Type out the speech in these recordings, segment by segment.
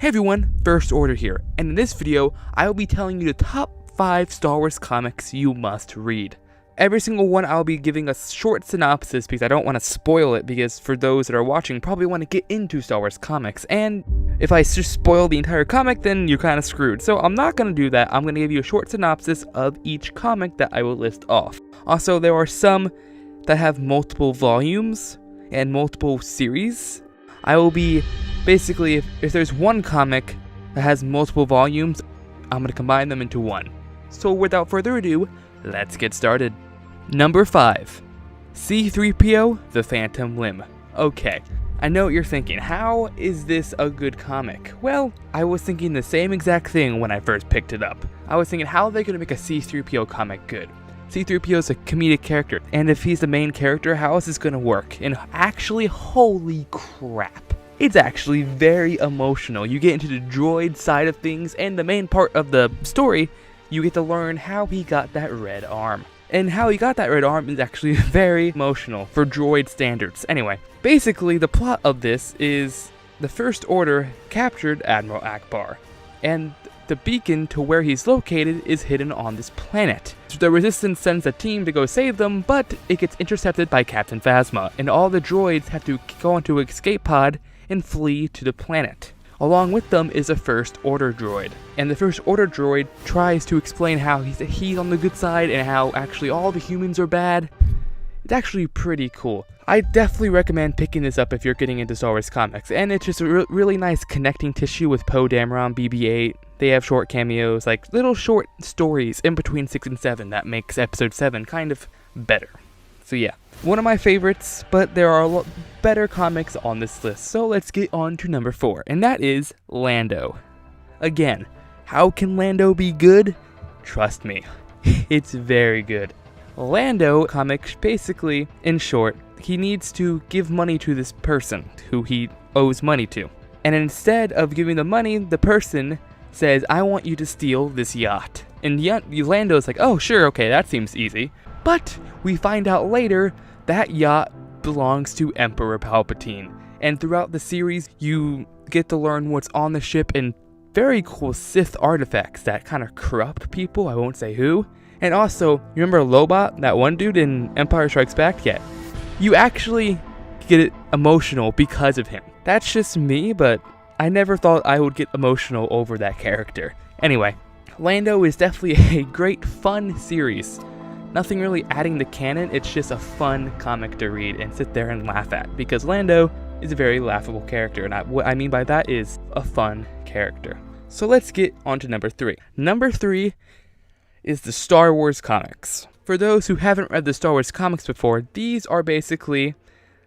Hey everyone, First Order here, and in this video, I will be telling you the top 5 Star Wars comics you must read. Every single one I'll be giving a short synopsis because I don't want to spoil it, because for those that are watching probably want to get into Star Wars comics, and if I just spoil the entire comic then you're kind of screwed. So I'm not going to do that. I'm going to give you a short synopsis of each comic that I will list off. Also, there are some that have multiple volumes and multiple series. I will be basically, if there's one comic that has multiple volumes, I'm going to combine them into one. So without further ado, let's get started. Number 5. C-3PO, The Phantom Limb. Okay, I know what you're thinking, how is this a good comic? Well, I was thinking the same exact thing when I first picked it up. I was thinking, how are they going to make a C-3PO comic good? C-3PO is a comedic character, and if he's the main character, how is this going to work? And actually, holy crap. It's actually very emotional. You get into the droid side of things, and the main part of the story, you get to learn how he got that red arm. And how he got that red arm is actually very emotional for droid standards. Anyway, basically the plot of this is the First Order captured Admiral Akbar, and the beacon to where he's located is hidden on this planet. So the Resistance sends a team to go save them, but it gets intercepted by Captain Phasma, and all the droids have to go into an escape pod and flee to the planet. Along with them is a First Order droid, and the First Order droid tries to explain how he's on the good side and how actually all the humans are bad. It's actually pretty cool. I definitely recommend picking this up if you're getting into Star Wars comics, and it's just a really nice connecting tissue with Poe Dameron, BB-8. They have short cameos, like little short stories in between 6 and 7 that makes Episode 7 kind of better. So yeah, one of my favorites, but there are a lot better comics on this list, so let's get on to number 4, and that is Lando. Again, how can Lando be good? Trust me, it's very good. Lando comic, basically, in short, he needs to give money to this person who he owes money to. And instead of giving the money, the person says, I want you to steal this yacht. And Lando's like, oh sure, okay, that seems easy. But we find out later that yacht belongs to Emperor Palpatine. And throughout the series, you get to learn what's on the ship and very cool Sith artifacts that kind of corrupt people, I won't say who. And also, you remember Lobot, that one dude in Empire Strikes Back? Yeah. You actually get it emotional because of him. That's just me, but I never thought I would get emotional over that character. Anyway, Lando is definitely a great, fun series. Nothing really adding to canon, it's just a fun comic to read and sit there and laugh at, because Lando is a very laughable character, and what I mean by that is a fun character. So let's get on to number 3. Number 3 is the Star Wars comics. For those who haven't read the Star Wars comics before, these are basically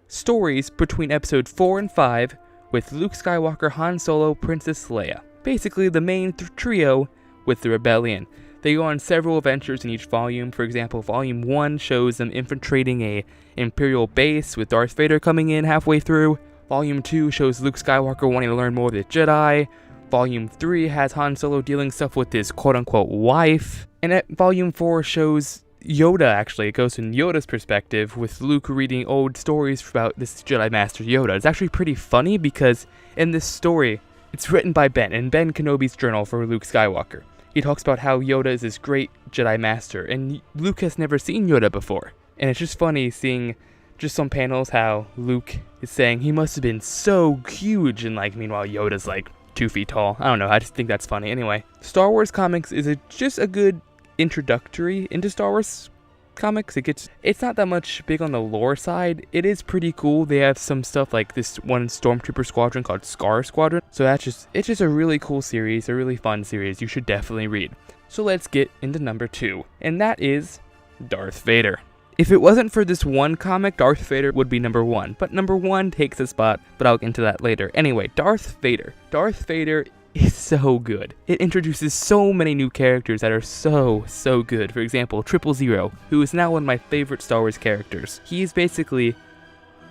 stories between episode 4 and 5 with Luke Skywalker, Han Solo, Princess Leia. Basically the main trio with the rebellion. They go on several adventures in each volume. For example, volume 1 shows them infiltrating a Imperial base with Darth Vader coming in halfway through. Volume 2 shows Luke Skywalker wanting to learn more of the Jedi. Volume 3 has Han Solo dealing stuff with his quote-unquote wife. And at Volume 4 shows Yoda, actually. It goes from Yoda's perspective, with Luke reading old stories about this Jedi Master Yoda. It's actually pretty funny because in this story, it's written by Ben, in Ben Kenobi's journal for Luke Skywalker. He talks about how Yoda is this great Jedi Master, and Luke has never seen Yoda before. And it's just funny seeing just some panels how Luke is saying he must have been so huge, and meanwhile Yoda's 2 feet tall. I don't know, I just think that's funny. Anyway, Star Wars comics is just a good introductory into Star Wars comics. It's not that much big on the lore side. It is pretty cool. They have some stuff like this one Stormtrooper squadron called Scar Squadron. So it's just a really cool series, a really fun series. You should definitely read. So let's get into number 2, and that is Darth Vader. If it wasn't for this one comic, Darth Vader would be number 1, but number 1 takes a spot, but I'll get into that later. Anyway, Darth Vader. Darth Vader is so good. It introduces so many new characters that are so good. For example, 000, who is now one of my favorite Star Wars characters. He is basically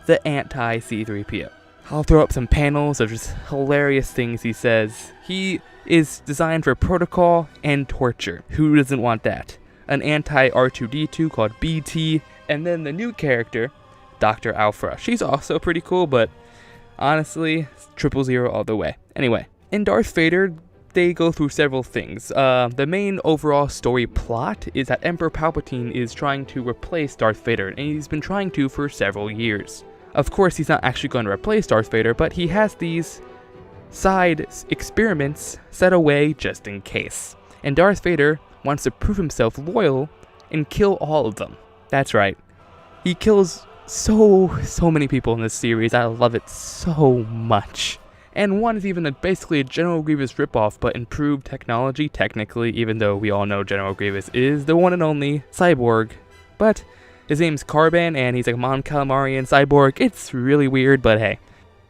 the anti-C-3PO. I'll throw up some panels of just hilarious things he says. He is designed for protocol and torture. Who doesn't want that? An anti-R2-D2 called BT, and then the new character, Dr. Alpha. She's also pretty cool, but honestly, 000 all the way. Anyway, In Darth Vader, they go through several things. The main overall story plot is that Emperor Palpatine is trying to replace Darth Vader, and he's been trying to for several years. Of course, he's not actually going to replace Darth Vader, but he has these side experiments set away just in case. And Darth Vader wants to prove himself loyal and kill all of them. That's right. He kills so many people in this series. I love it so much. And one is even basically a General Grievous ripoff, but improved technology, technically, even though we all know General Grievous is the one and only cyborg. But his name's Carbon, and he's like a Mon Calamarian cyborg. It's really weird, but hey.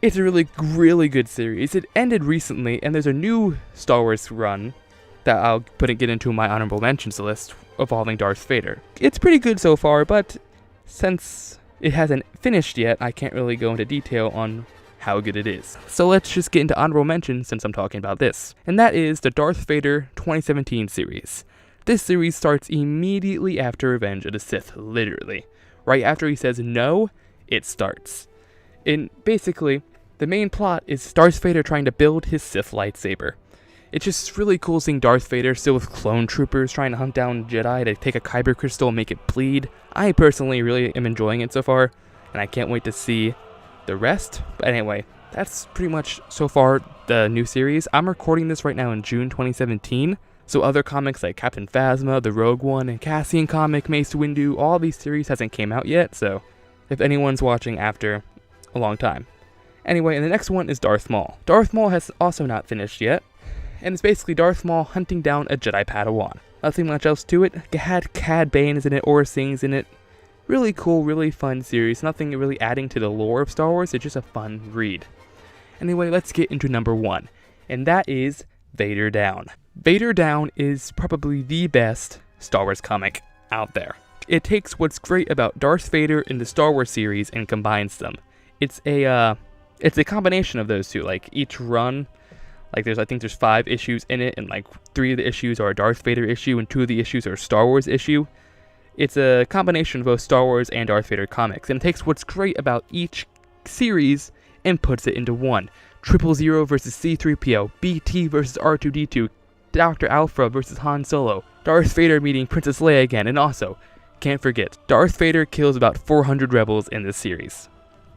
It's a really good series. It ended recently, and there's a new Star Wars run that I'll get into my honorable mentions list, involving Darth Vader. It's pretty good so far, but since it hasn't finished yet, I can't really go into detail on how good it is. So let's just get into honorable mentions since I'm talking about this. And that is the Darth Vader 2017 series. This series starts immediately after Revenge of the Sith, literally. Right after he says no, it starts. And basically, the main plot is Darth Vader trying to build his Sith lightsaber. It's just really cool seeing Darth Vader still with clone troopers trying to hunt down Jedi to take a Kyber crystal and make it bleed. I personally really am enjoying it so far, and I can't wait to see the rest. But anyway, that's pretty much so far the new series. I'm recording this right now in June 2017, so other comics like Captain Phasma, the Rogue One, and Cassian comic, Mace Windu, all these series hasn't came out yet, so if anyone's watching after a long time. Anyway, and the next one is Darth Maul. Darth Maul has also not finished yet, and it's basically Darth Maul hunting down a Jedi Padawan. Nothing much else to it. It had Cad Bane's in it, Aurra Sing's in it. Really cool, really fun series. Nothing really adding to the lore of Star Wars, it's just a fun read. Anyway, let's get into number 1, and that is Vader Down. Vader Down is probably the best Star Wars comic out there. It takes what's great about Darth Vader in the Star Wars series and combines them. It's a combination of those two. Like each run, like I think there's 5 issues in it, and like 3 of the issues are a Darth Vader issue, and 2 of the issues are a Star Wars issue. It's a combination of both Star Wars and Darth Vader comics, and it takes what's great about each series and puts it into one. 000 versus C-3PO, BT versus R2-D2, Dr. Alpha versus Han Solo, Darth Vader meeting Princess Leia again, and also, can't forget, Darth Vader kills about 400 rebels in this series.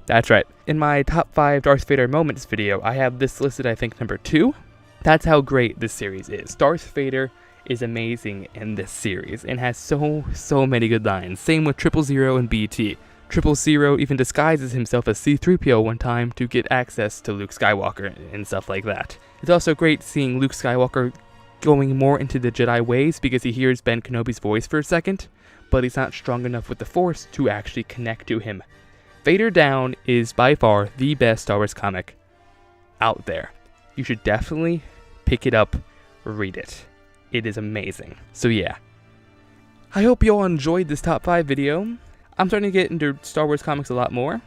That's right. In my top 5 Darth Vader moments video, I have this listed, I think, number 2. That's how great this series is. Darth Vader is amazing in this series and has so many good lines. Same with 000 and BT. 000 even disguises himself as C-3PO one time to get access to Luke Skywalker and stuff like that. It's also great seeing Luke Skywalker going more into the Jedi ways because he hears Ben Kenobi's voice for a second, but he's not strong enough with the Force to actually connect to him. Vader Down is by far the best Star Wars comic out there. You should definitely pick it up, read it. It is amazing. So yeah. I hope you all enjoyed this top 5 video. I'm starting to get into Star Wars comics a lot more,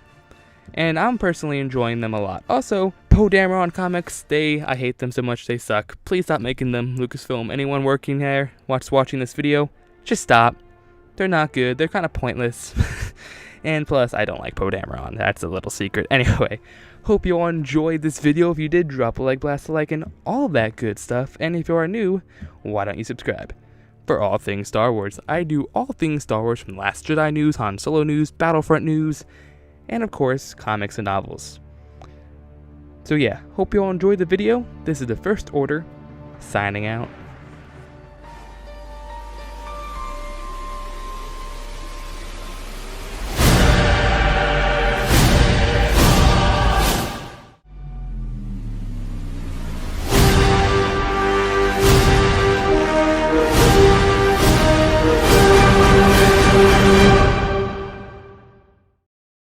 and I'm personally enjoying them a lot. Also, Poe Dameron comics, I hate them so much, they suck. Please stop making them, Lucasfilm. Anyone working there, watching this video, just stop. They're not good, they're kind of pointless. And plus, I don't like Poe Dameron, that's a little secret. Anyway, hope you all enjoyed this video. If you did, drop a like, blast a like, and all that good stuff. And if you are new, why don't you subscribe? For all things Star Wars, I do all things Star Wars, from Last Jedi news, Han Solo news, Battlefront news, and of course, comics and novels. So yeah, hope you all enjoyed the video. This is the First Order, signing out.